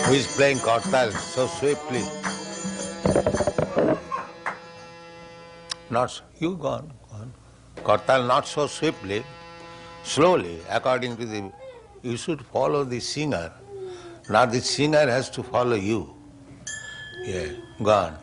Who is playing kartal so swiftly? Not you go on. Kartal not so swiftly, slowly, according to the. You should follow the singer. Not the singer has to follow you. Yeah, go on.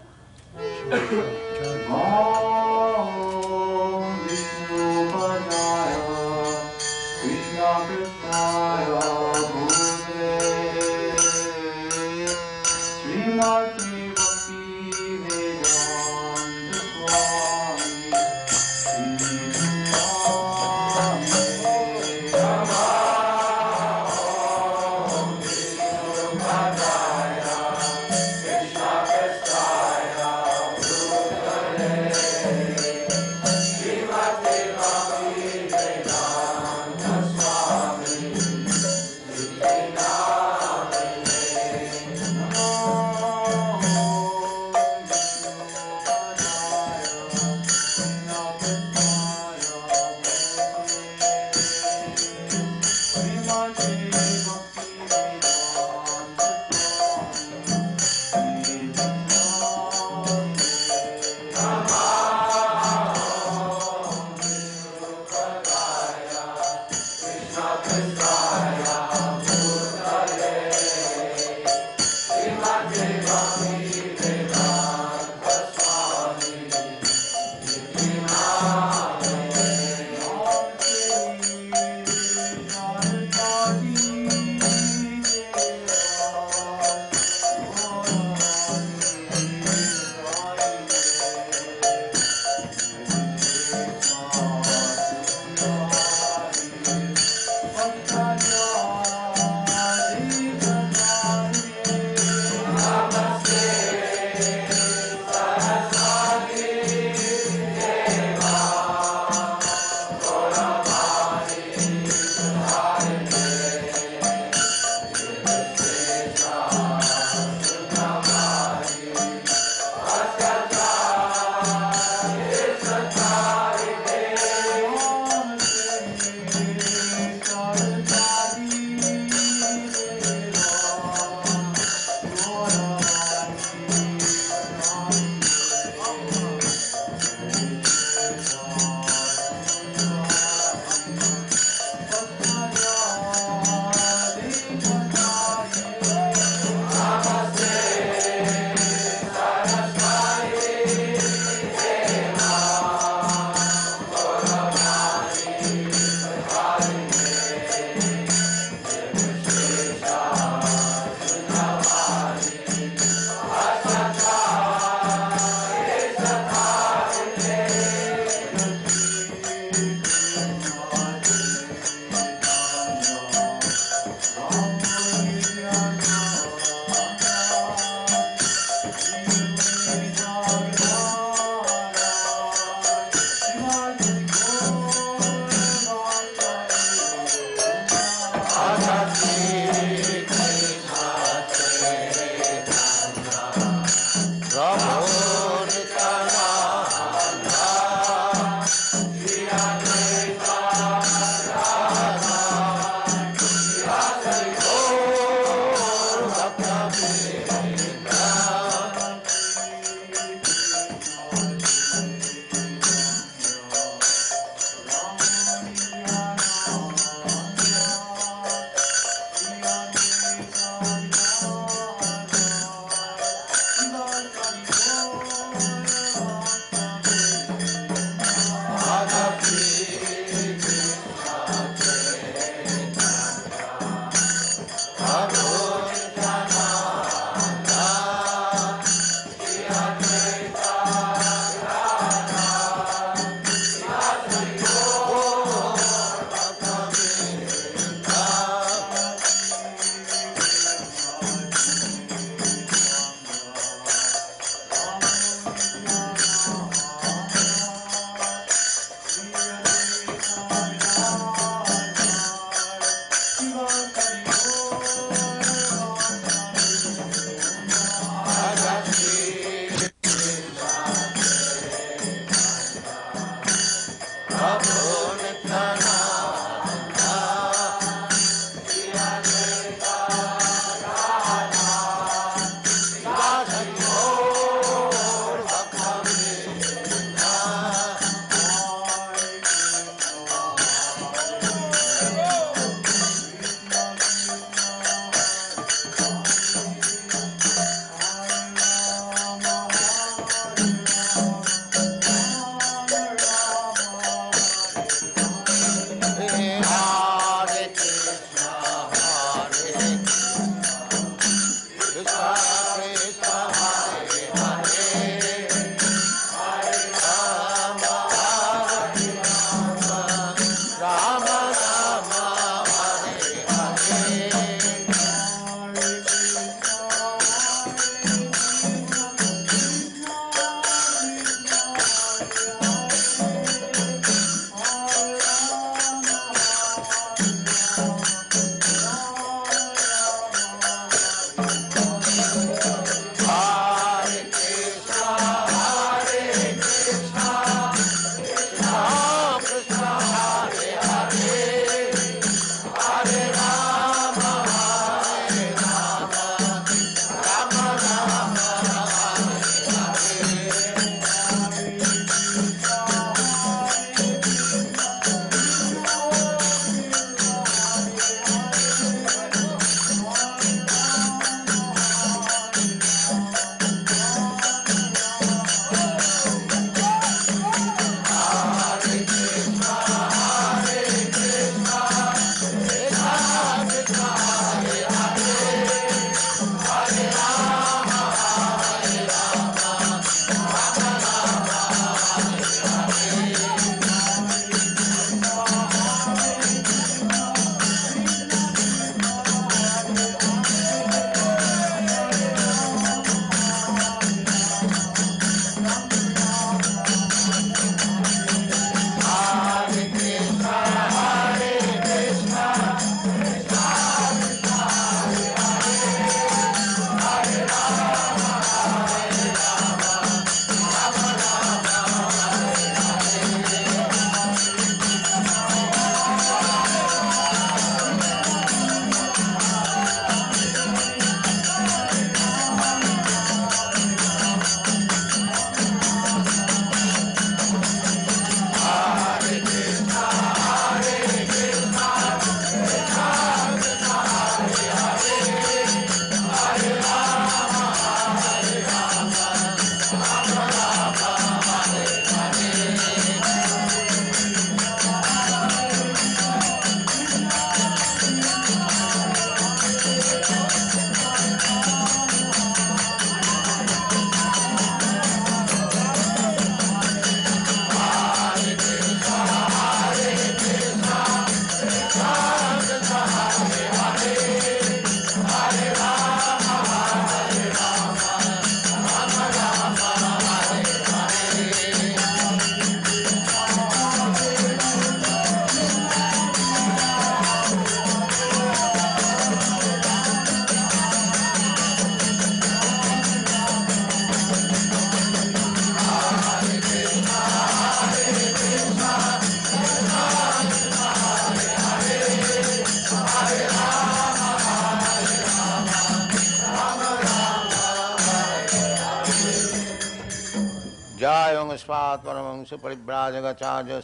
Namaspāt Paramahangsa Parivrajagacārya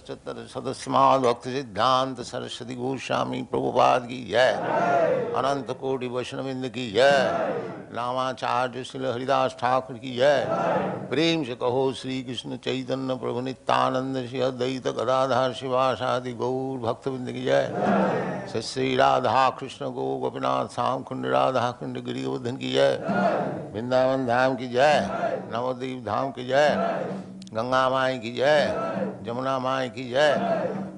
Sadasmād Bhakti Siddhanta Saraswati Goswami Prabhupada ki jai, Ananta Koti Vaishnavinda ki jai, Namacārya Srila Haridas Thakur ki jai, Prem se kaho Sri Krishna Caitanya Prabhu Nityananda Shri Advaita Gadadhar Shivasadi Gaur Bhaktivedanta ki jai, Sri Radha Krishna Go Gopinath Sam Kundi Radha Kundi Giri Govardhan ki jai, Vrindavan Dham ki jai, Navadvip Dham ki jai, Ganga माई की जय, जमुना माई की जय,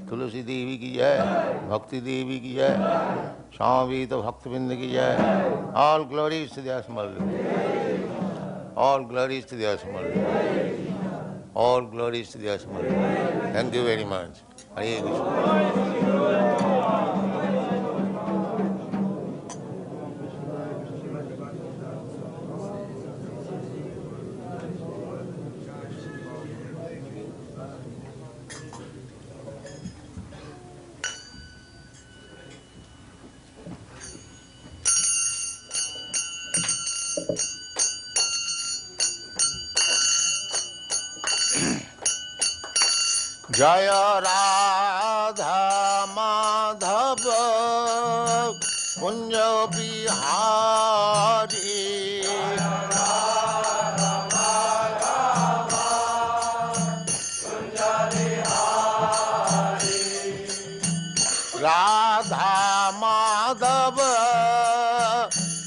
तुलसी देवी की जय, भक्ति देवी की जय, स्वामी तो भक्तबिंद की जय. All glories to the Asmal. All glories to the Asmal. All glories to the Asmal. Thank you very much. Hare Krishna. Jaya Radha Madhava Kunja Bihari Radha Madhava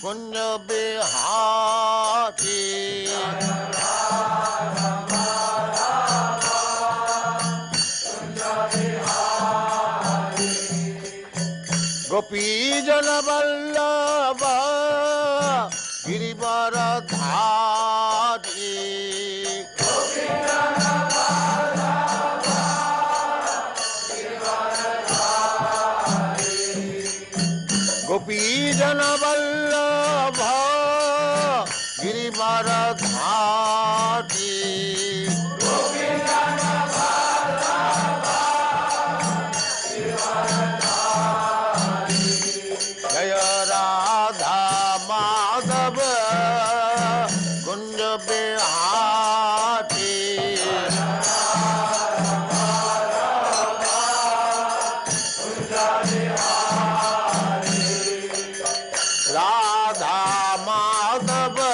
Kunja Bihari Gopi Jana Vallabha Girivaradhari Gopi Jana Vallabha Girivaradhari Jaya Radha Madhava Kunja Bihari Radha Madhava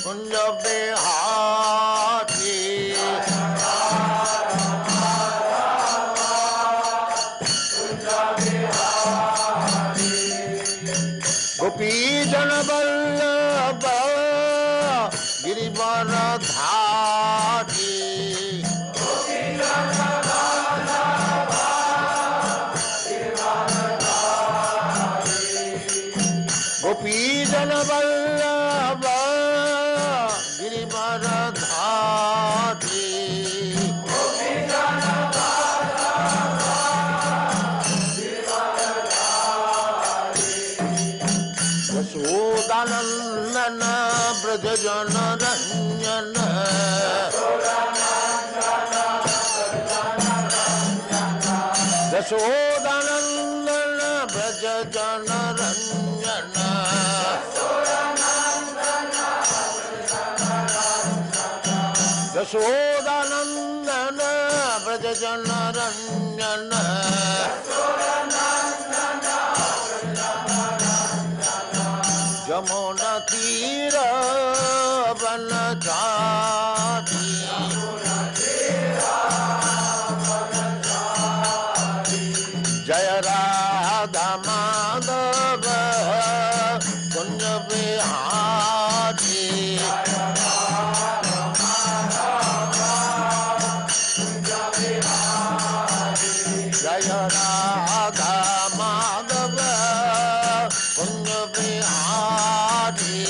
Kunja Bihari Gopi Jana Vallabha Girivaradhari Gopi Jana Vallabha Girivaradhari Yashodanandana Brajajana Ranjana Yashodanandana Brajajana Ranjana Yashodanandana Brajajana Ranjana Jamuna Tira Vanachari Jaya Radha Madhava Kunja Bihari Jaya Radha Madhava Kunja Bihari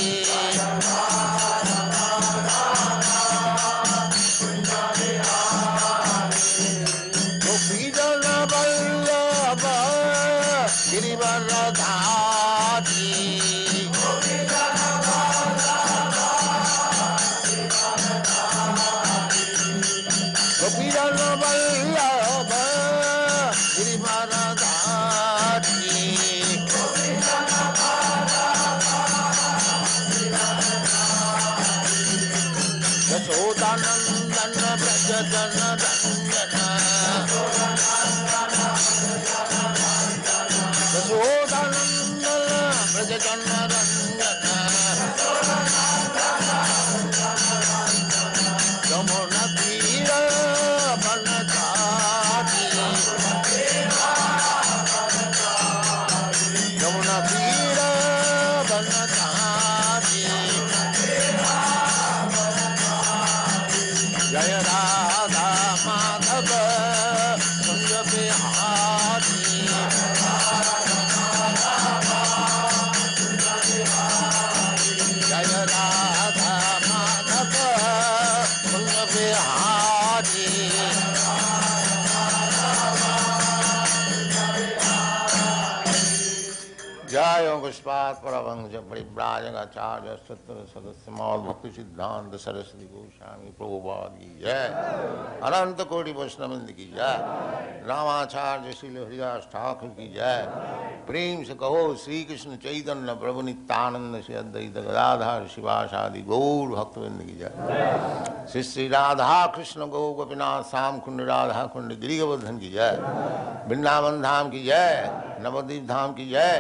परवंश परिव्राजकाचार्य सत्र सदस्य मौल भक्ति सिद्धांत सरस्वती गोस्वामी प्रभुपाद की जय। अनंत कोटि वैष्णववृंद की जय। रामाचार्य श्रील हरिदास ठाकुर की जय। प्रेम से कहो श्री कृष्ण चैतन्य प्रभु नित्यानंद श्री अद्वैत गदाधर शिवासादि गौर भक्तवृंद की जय। श्री श्री राधा कृष्ण गौ गोपीनाथ श्याम कुंड राधा कुंड गिरि गोवर्धन की जय। वृंदावन धाम की जय। नवद्वीप धाम की जय।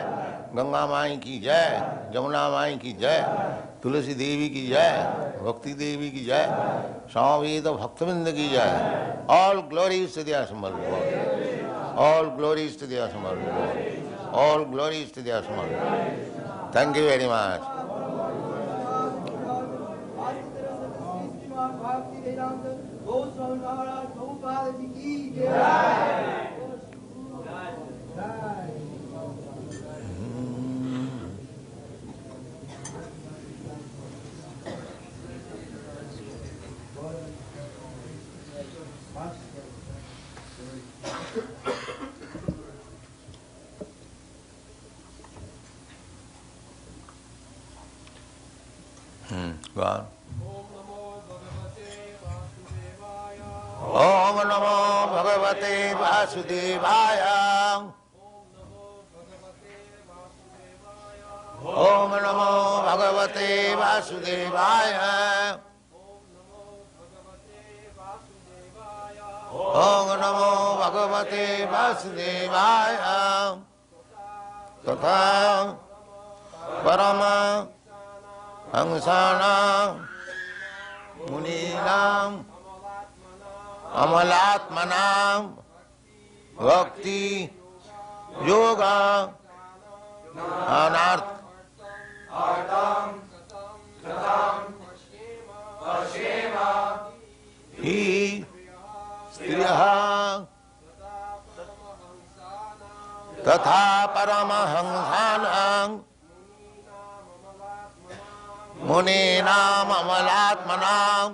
गंगा माई की जय। जमुना माई की जय। तुलसी देवी की जय। भक्ति देवी की जय। स्वामीत भक्तवृंद की जय। ऑल ग्लोरीज टू द असमर lord. All glories to the असमर lord. All glories to the असमर lord. Thank you very much. God. Om Namo Bhagavate Vasudevaya. Om Namo Bhagavate Vasudevaya. Om Namo Bhagavate Vasudevaya. Tatha Parama Hangsanam Muninam Amalatmanam Bhakti Yoga Anarth Hi Striyaha Tatha Paramahangsanam Muninam Amalatmanam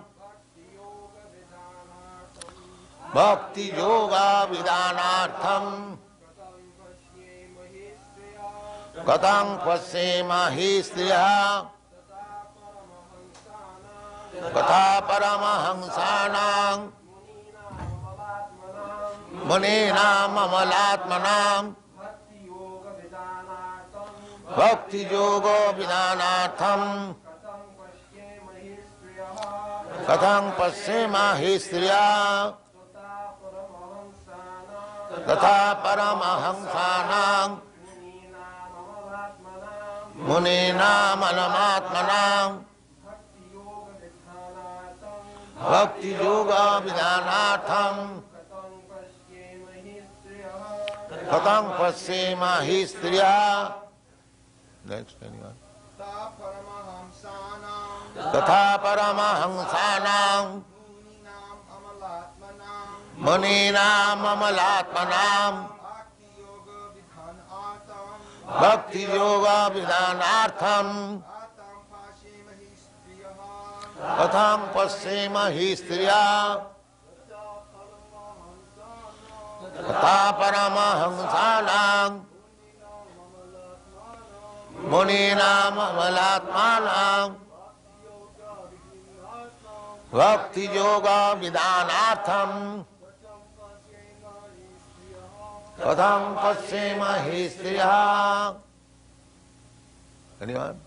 Bhakti Yoga Vidanartham Katang Pasyema Hi Striya Katha Paramahangsanam Muninam Amalatmanam Bhakti Yoga Vidanartham Kathang Pasyema Hi Striya Tatha Paramahangsanam Muninam Alamatmanam Bhakti Yoga Vidanartham Kathang Pasyema Hi Striya. Next, anyone? Tatha Paramahangsanam Muninam Amalatmanam Bhakti Yoga Vidanartham Katham Pasyema Hi Striya Tatha Paramahangsanam Muninam Amalatmanam Bhakti Yoga Vidanartham Katham Pasyema Hi Striya. Anyone?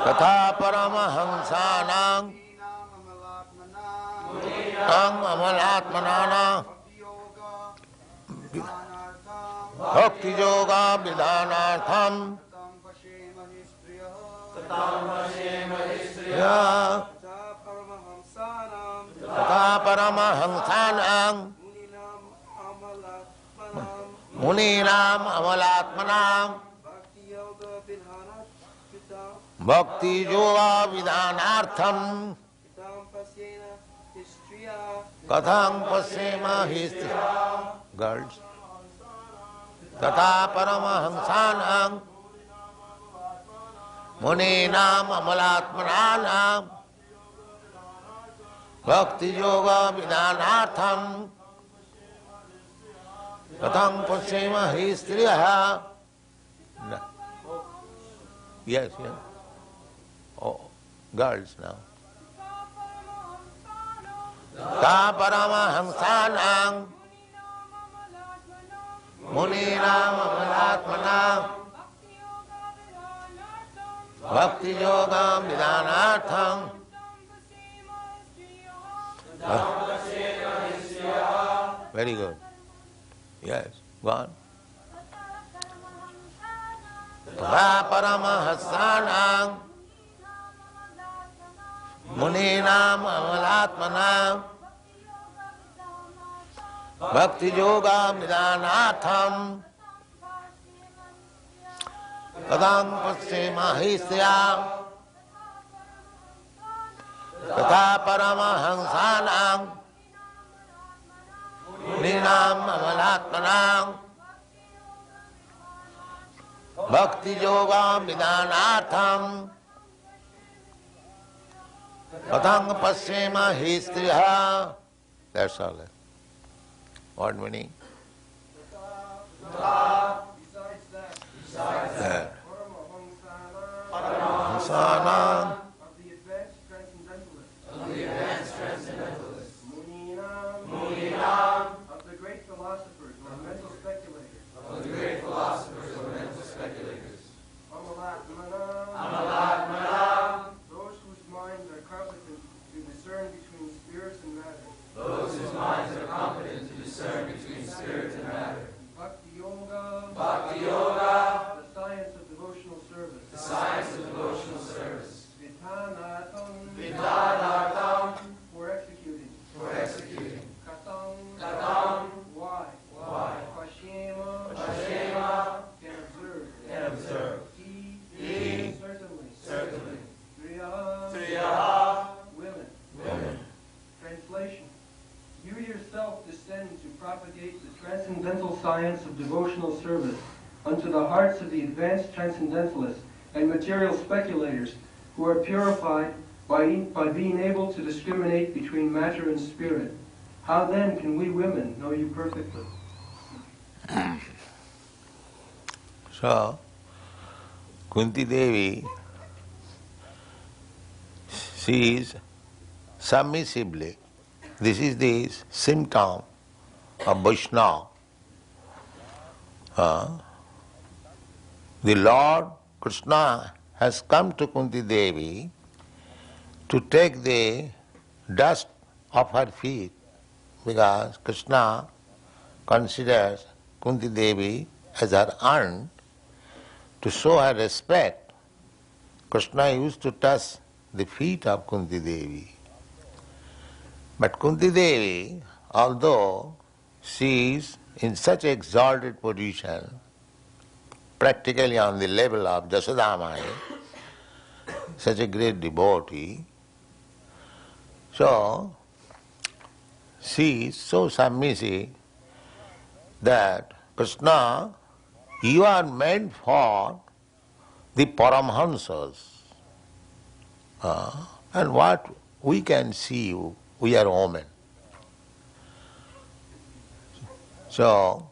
Tatha Paramahangsanam Ang amalatmanana Bhakti Yoga Vidhanartham Tata Paramahamsanam Muninam Amalatmanam Bhakti Yoga Vidhanartham Katham Pasyema Histriya. Girls. Tata Paramahamsanam Muninam Amalatmanam Bhakti Yoga Vidhanartham Katham Pasyema Histriya. Yes, yes. Oh, girls now. Ta Paramahamsanam Muninam Amalatmanam Bhakti Yoga Vidhanartham. Very good. Yes, go on. Ta Paramahamsanam Muninam Amalatmanam Bhakti Yoga Vidhanartham Kadam Pasyema Histyam Tata Paramahamsanam Muninam Amalatmanam Bhakti Yoga Vidhanartham Katang Pasyema Histriya. That's all. What meaning? Besides that, Paramahangsanam of the advanced transcendentalists, Muninam, of the great philosophers or mental speculators, Amalatmanam, those whose minds are competent to discern between spirit and matter. Bhakti Yoga, the science of devotional service. Vidhanartham, for executing. Katam, why? Pasyema, can observe. Certainly. Triyaha, women. Translation. You yourself descend to propagate the transcendental science of devotional service unto the hearts of the advanced transcendentalists and material speculators who are purified by being able to discriminate between matter and spirit. How then can we women know you perfectly? So, Kunti Devi sees submissively. This is the symptom of Vaishnava. The Lord Krishna has come to Kunti Devi to take the dust off her feet, because Krishna considers Kunti Devi as her aunt. To show her respect, Krishna used to touch the feet of Kunti Devi. But Kunti Devi, although she is in such exalted position, practically on the level of Jasodamai, such a great devotee, so she is so submissive that Krishna, you are meant for the Paramhansas. And what we can see you, we are women. So,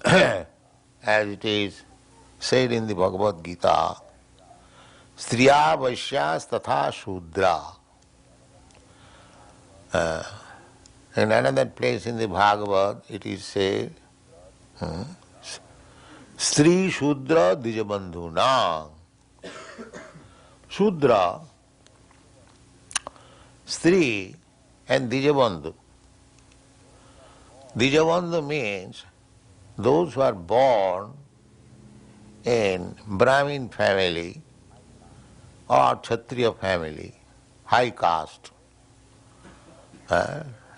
as it is said in the Bhagavad-gita, Striya Vaishyas Tatha Shudra. In another place in the Bhagavad, it is said, Stri Shudra Dijabandhuna. Shudra Stri and Dijabandhu. Dijabandhu means those who are born in Brahmin family or Kshatriya family, high caste.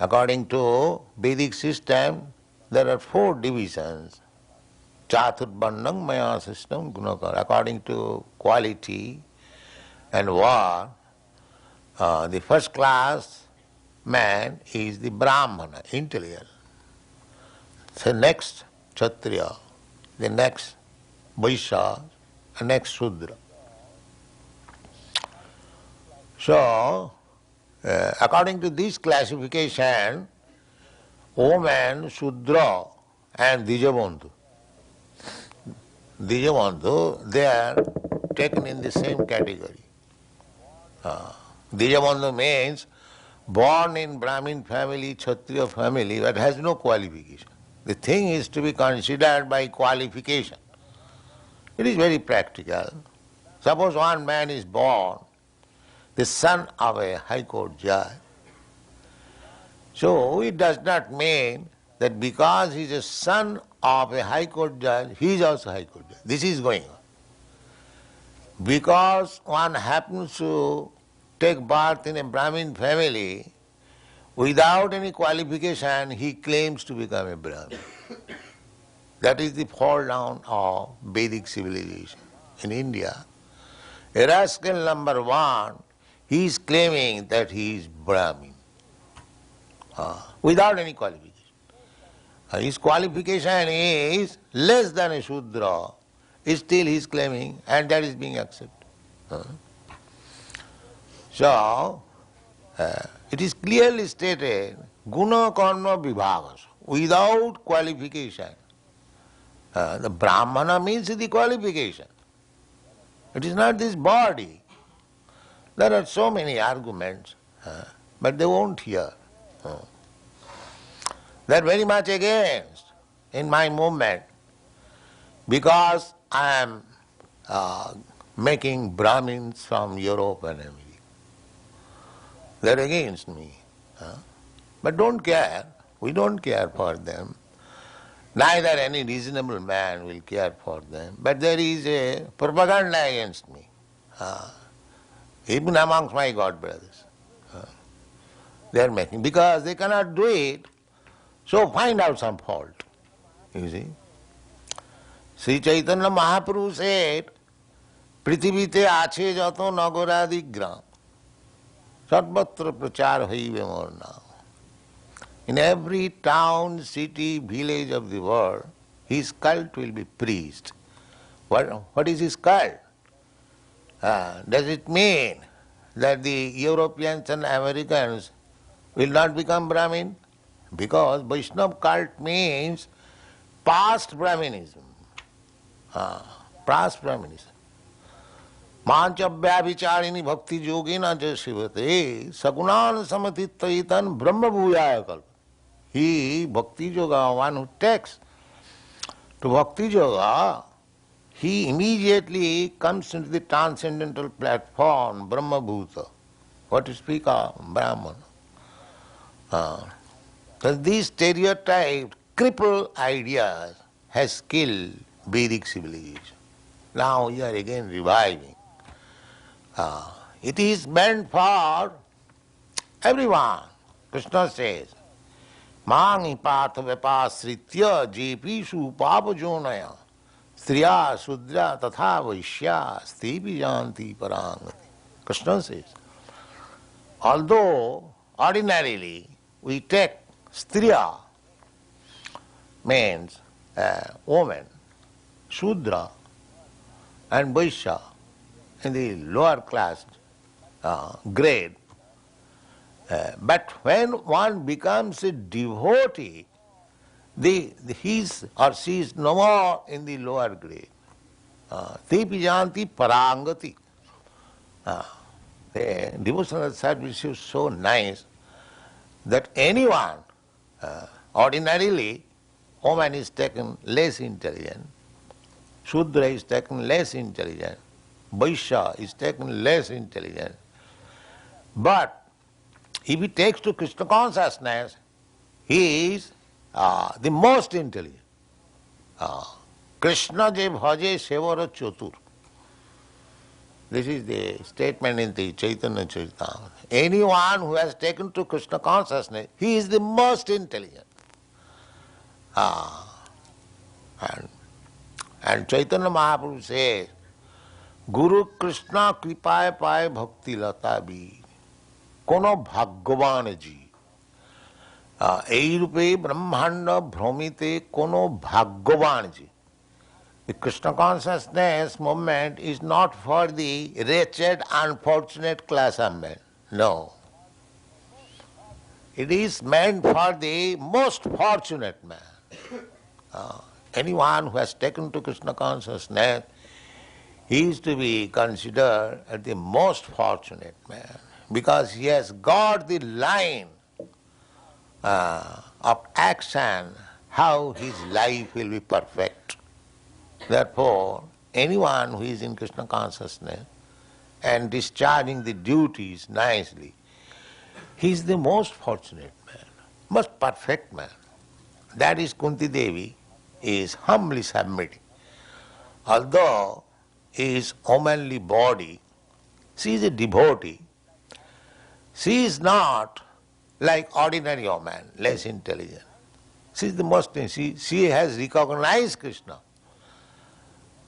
According to Vedic system, there are 4 divisions. Chaturvarnam maya system gunakar. According to quality and war, the first class man is the Brahmana, intelligent. So next Kshatriya, the next Vaishya, and next Shudra. So, according to this classification, woman, Shudra and Dijabandhu, they are taken in the same category. Dijabandhu means born in Brahmin family, Kshatriya family, but has no qualification. The thing is to be considered by qualification. It is very practical. Suppose one man is born the son of a high court judge. So it does not mean that because he is a son of a high court judge, he is also high court judge. This is going on. Because one happens to take birth in a Brahmin family, without any qualification, he claims to become a Brahmin. That is the fall down of Vedic civilization. In India, a rascal number 1, he is claiming that he is Brahmin without any qualification. His qualification is less than a Shudra, still he is claiming, and that is being accepted. So, it is clearly stated, guna karma vibhagas, without qualification. The Brahmana means the qualification. It is not this body. There are so many arguments, but they won't hear. They are very much against in my movement because I am making Brahmins from Europe and America. They are against me. But don't care. We don't care for them. Neither any reasonable man will care for them. But there is a propaganda against me, even amongst my God brothers. They are making, because they cannot do it, so find out some fault. You see? Sri Chaitanya Mahaprabhu said, Prithivite ache jato nagoradi gram, sarvatra prachar haive mor naam. In every town, city, village of the world, his cult will be preached. What is his cult? Does it mean that the Europeans and Americans will not become Brahmin? Because Vaishnava cult means past Brahminism. Past Brahminism. Manchabhya vicharini bhakti yogina jasivate sagunan samatitaitan brahma bhuyaya kalpa. He, Bhakti Yoga, one who takes to Bhakti Yoga, he immediately comes into the transcendental platform, Brahma Bhuta. What to speak of? Brahman. These stereotyped, crippled ideas has killed Vedic civilization. Now we are again reviving. It is meant for everyone. Krishna says, Mangi partha vipasritya jepishu papajonaya striya sudra tatha vaishya stipi janti parangati. Krishna says, although ordinarily we take striya means woman, shudra and vaishya in the lower class grade, but when one becomes a devotee, his or she is no more in the lower grade. Tepi janti parangati. The devotional service is so nice that anyone, ordinarily, woman is taken less intelligent, Shudra is taken less intelligent, Vaishya is taken less intelligent, but if he takes to Krishna consciousness, he is the most intelligent. Krishna je bhaje sevara chatur. This is the statement in the Caitanya-caritamrta. Anyone who has taken to Krishna consciousness, he is the most intelligent. And Chaitanya Mahaprabhu says, Guru Krishna kripaye paye bhakti lata bhi, kono bhagwan ji. Ei rupe brahmanda bhramite kono bhagwan ji. The Krishna consciousness movement is not for the wretched, unfortunate class of men. No. It is meant for the most fortunate man. Anyone who has taken to Krishna consciousness, he is to be considered as the most fortunate man because he has got the line of action, how his life will be perfect. Therefore, anyone who is in Krishna consciousness and discharging the duties nicely, he is the most fortunate man, most perfect man. That is Kunti Devi is humbly submitting. Although his womanly body, she is a devotee. She is not like ordinary woman, less intelligent. She is the most, she has recognized Krishna,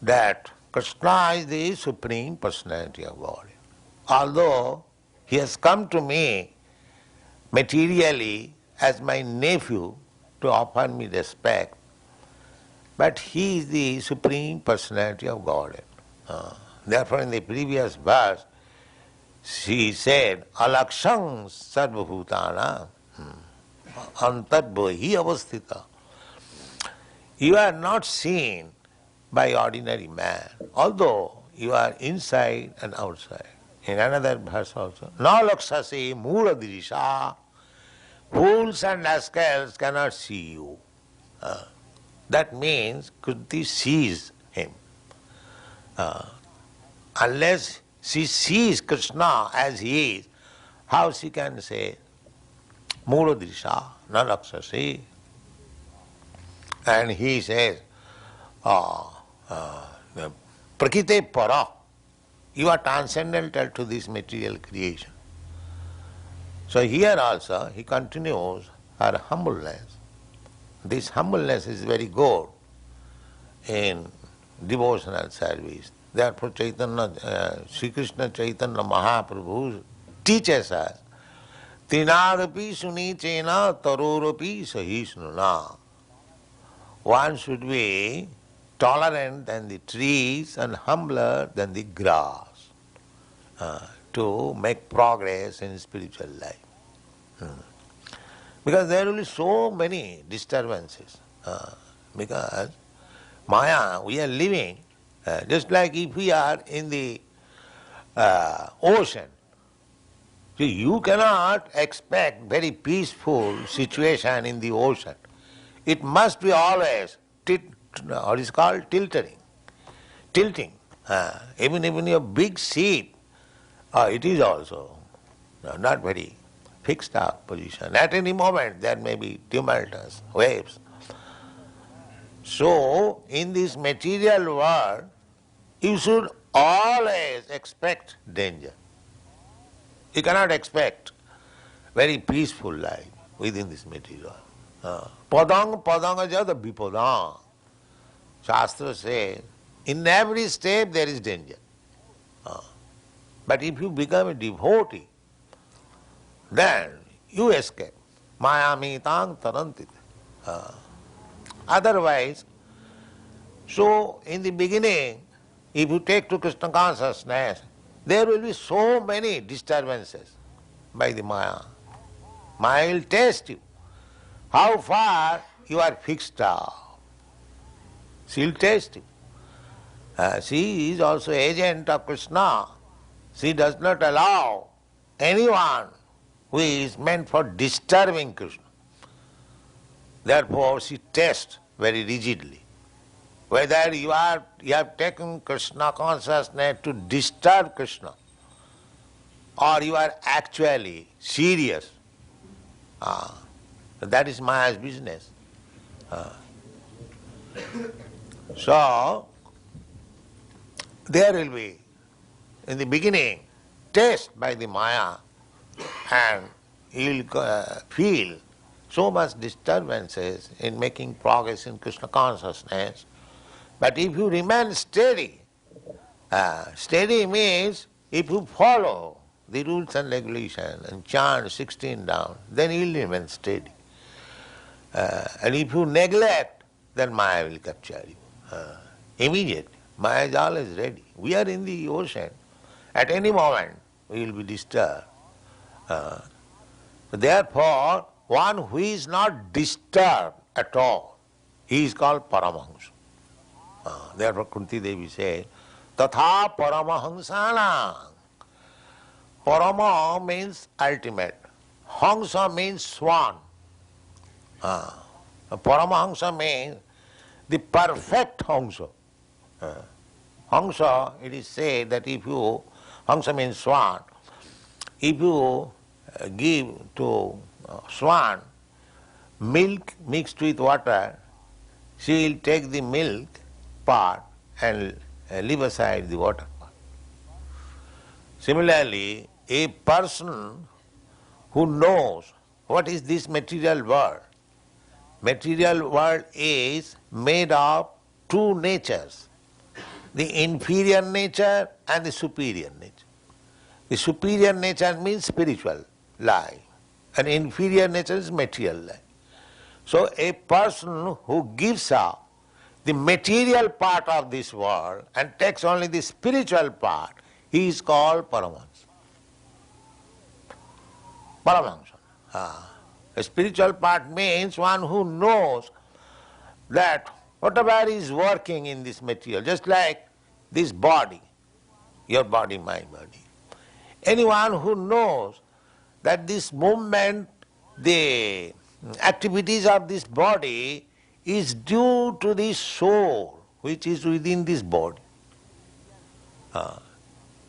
that Krishna is the Supreme Personality of God. Although he has come to me materially as my nephew to offer me respect, but he is the Supreme Personality of Godhead. Therefore in the previous verse, she said, Alakshang sarvabhutana antarbhahi avasthita. You are not seen by ordinary man, although you are inside and outside. In another verse also, Na lakshase mula dirisha, fools and rascals cannot see you. That means Kunti sees him. Unless she sees Krishna as he is, how she can say mula dirisha, na lakshase? And he says, Prakite para, you are transcendental to this material creation. So here also he continues her humbleness. This humbleness is very good in devotional service. Therefore Chaitanya, Sri Krishna Chaitanya Mahaprabhu teaches us, Tinarapi sunichena tarorapi sahisnuna. One should be tolerant than the trees and humbler than the grass to make progress in spiritual life. Because there will be so many disturbances. Because Maya, we are living just like if we are in the ocean. So you cannot expect very peaceful situation in the ocean. It must be always what is called tilting. Even your big ship, it is also not very fixed up position. At any moment there may be tumultuous waves. So in this material world, you should always expect danger. You cannot expect very peaceful life within this material. Padang jada vipadang. Shastra says, in every step there is danger. But if you become a devotee, then you escape. Mayamitang tarantit. Otherwise, so in the beginning, if you take to Krishna consciousness, there will be so many disturbances by the Maya. Maya will test you. How far you are fixed up. She will test you. She is also agent of Krishna. She does not allow anyone who is meant for disturbing Krishna. Therefore she tests very rigidly whether you have taken Krishna consciousness to disturb Krishna or you are actually serious That is Maya's business. So, there will be, in the beginning, test by the Maya, and you will feel so much disturbances in making progress in Krishna consciousness. But if you remain steady, steady means if you follow the rules and regulations and chant 16 down, then you will remain steady. And if you neglect, then Maya will capture you. Immediately. Maya is always ready. We are in the ocean. At any moment, we will be disturbed. Therefore, one who is not disturbed at all, he is called Paramahansa. Therefore, Kunti Devi says, Tatha Paramahansanam. Parama means ultimate. Hansa means swan. Paramahansa means the perfect Hansa. Hansa, it is said that if you, Hansa means swan, if you give to swan milk mixed with water, she will take the milk part and leave aside the water part. Similarly, a person who knows what is this material world is made of two natures, the inferior nature and the superior nature. The superior nature means spiritual life, and inferior nature is material life. So a person who gives up the material part of this world and takes only the spiritual part, he is called Paramahansa. Paramahansa. The spiritual part means one who knows that whatever is working in this material, just like this body, your body, my body. Anyone who knows that this movement, the activities of this body is due to the soul which is within this body.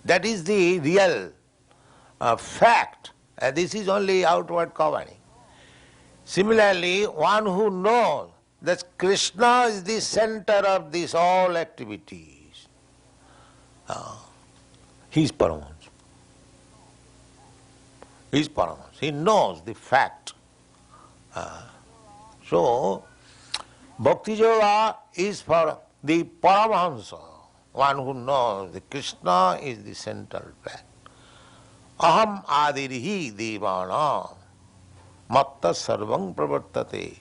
That is the real fact. This is only outward covering. Similarly, one who knows that Krishna is the center of these all activities, he is Paramahansa. He is Paramahansa. He knows the fact. So, Bhakti Yoga is for the Paramahansa, one who knows that Krishna is the central fact. Aham adirihi devana matta sarvam pravartate.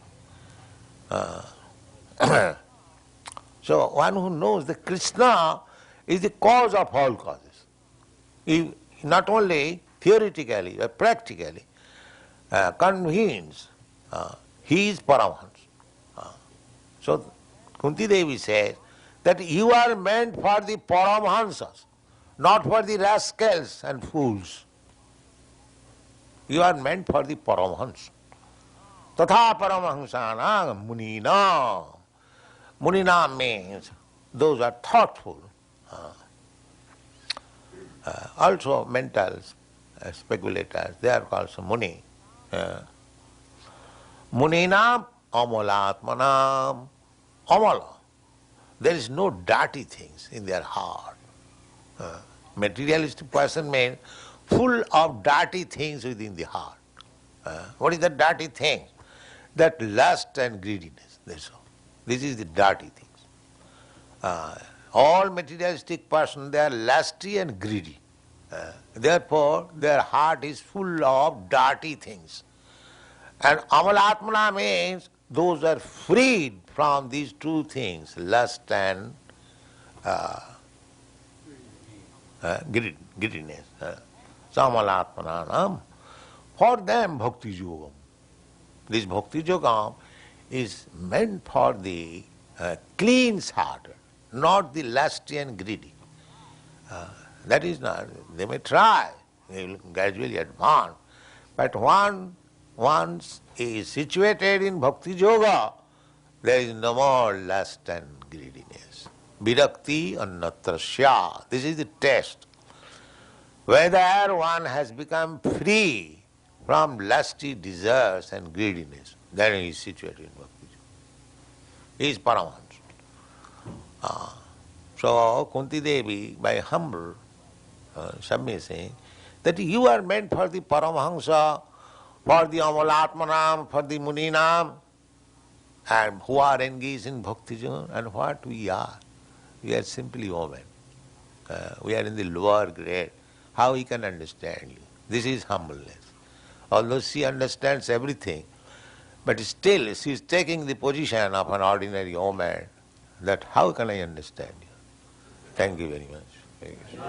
So one who knows that Krishna is the cause of all causes. He not only theoretically but practically convinced he is Paramahansa. So Kunti Devi says that you are meant for the Paramahansas, not for the rascals and fools. You are meant for the Paramahansa. Tatha Paramahansanam Munina. Munina means those are thoughtful. Also mental speculators, they are called Muni. Muninam Amalatmanam. Amala. There is no dirty things in their heart. Materialistic person means full of dirty things within the heart. What is the dirty thing? That lust and greediness. That's all. This is the dirty things. All materialistic persons, they are lusty and greedy. Therefore, their heart is full of dirty things. And Amalatmana means those are freed from these two things, lust and greediness. So Amalatmananam. For them, Bhakti Yogam. This Bhakti Yogam is meant for the clean-hearted, not the lusty and greedy. That is not, they may try, they will gradually advance, but once is situated in Bhakti Yoga, there is no more lust and greediness. Virakti annatrasya. This is the test. Whether one has become free from lusty desires and greediness. Then he is situated in bhakti. He is Paramahansa. So Kunti Devi, by humble submission, that you are meant for the Paramahansa, for the Amalatmanam, for the Muninam, and who are engaged in bhakti, and what we are. We are simply women. We are in the lower grade. How he can understand you? This is humbleness. Although she understands everything, but still she is taking the position of an ordinary woman, that how can I understand you? Thank you very much. Thank you.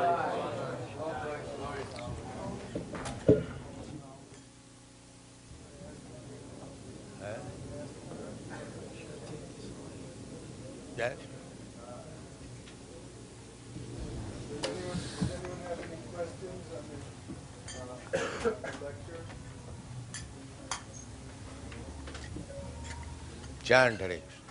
Yes? Does anyone have any questions on the lecture? Chant Hare Krishna.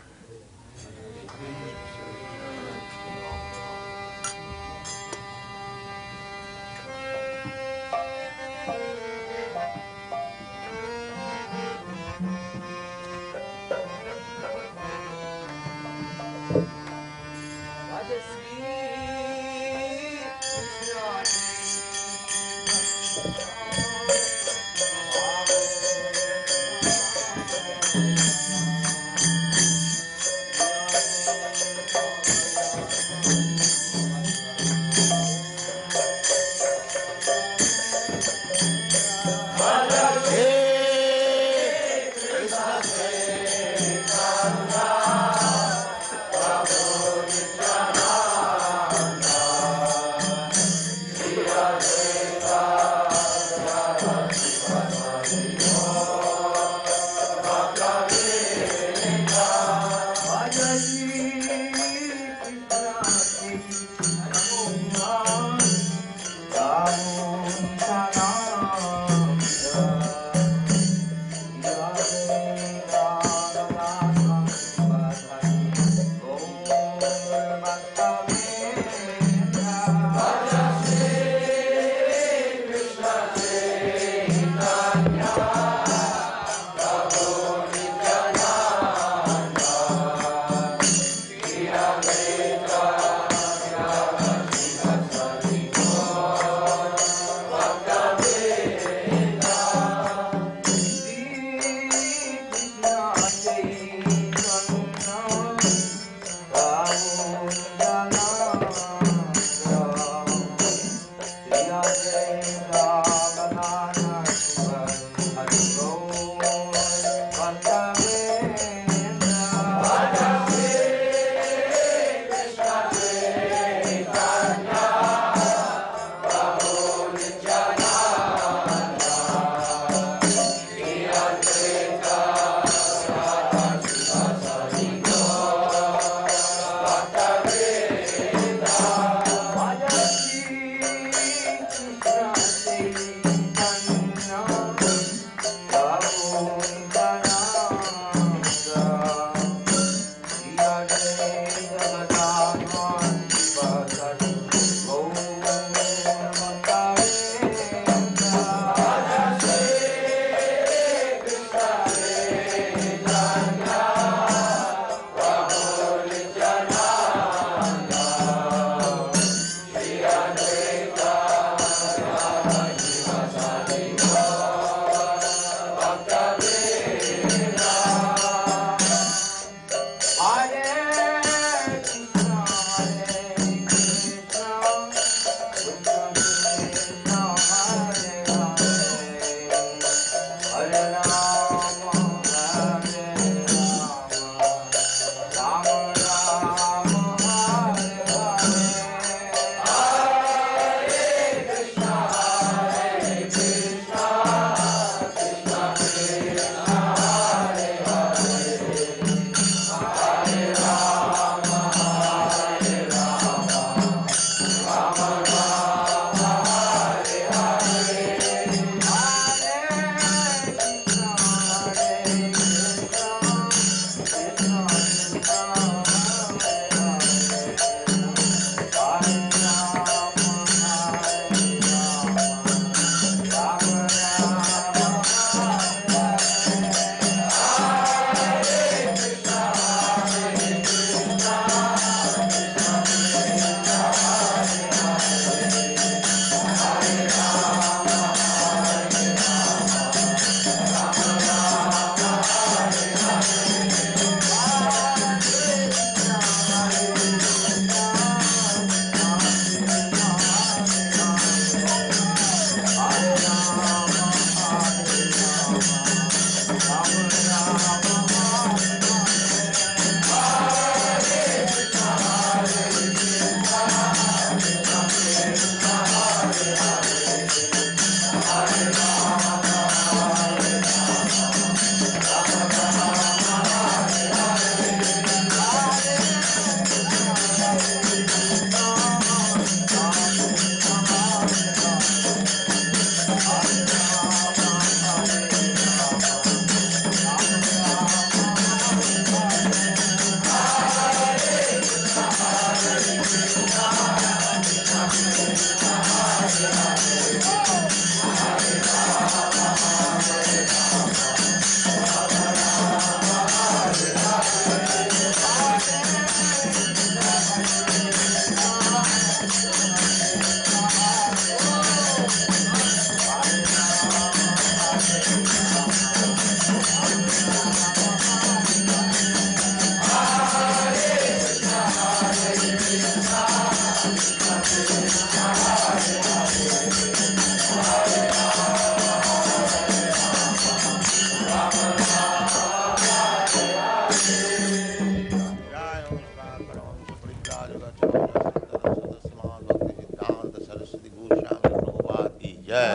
जय,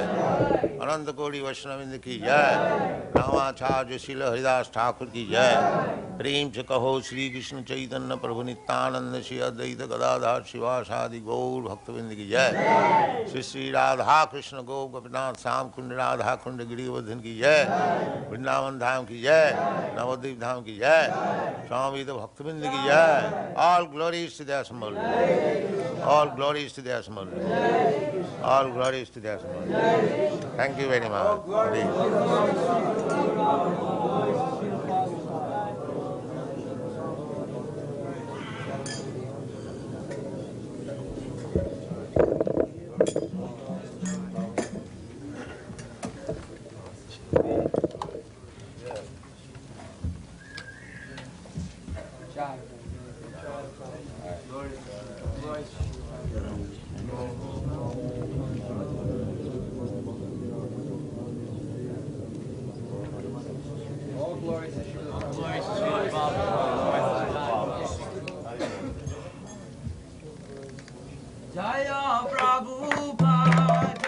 अनंत कोटि वैष्णववृंद की जय, रामाचार्य श्रील हरिदास ठाकुर की जय। प्रेम से कहो श्री कृष्ण चैतन्य प्रभु नित्यानंद श्री अद्वैत गदाधर शिवासादि गौर भक्तवृंद की जय। श्री श्री राधा कृष्ण गो गोपीनाथ श्याम कुंड राधा कुंड गिरिवर्धन की जय, वृंदावन धाम की जय, नवद्वीप धाम की जय, स्वामी भक्तवृंद की जय। All glories to the assembled, all glories to the assembled, all glories to the assembled. Thank you very much. Jaya Prabhupada.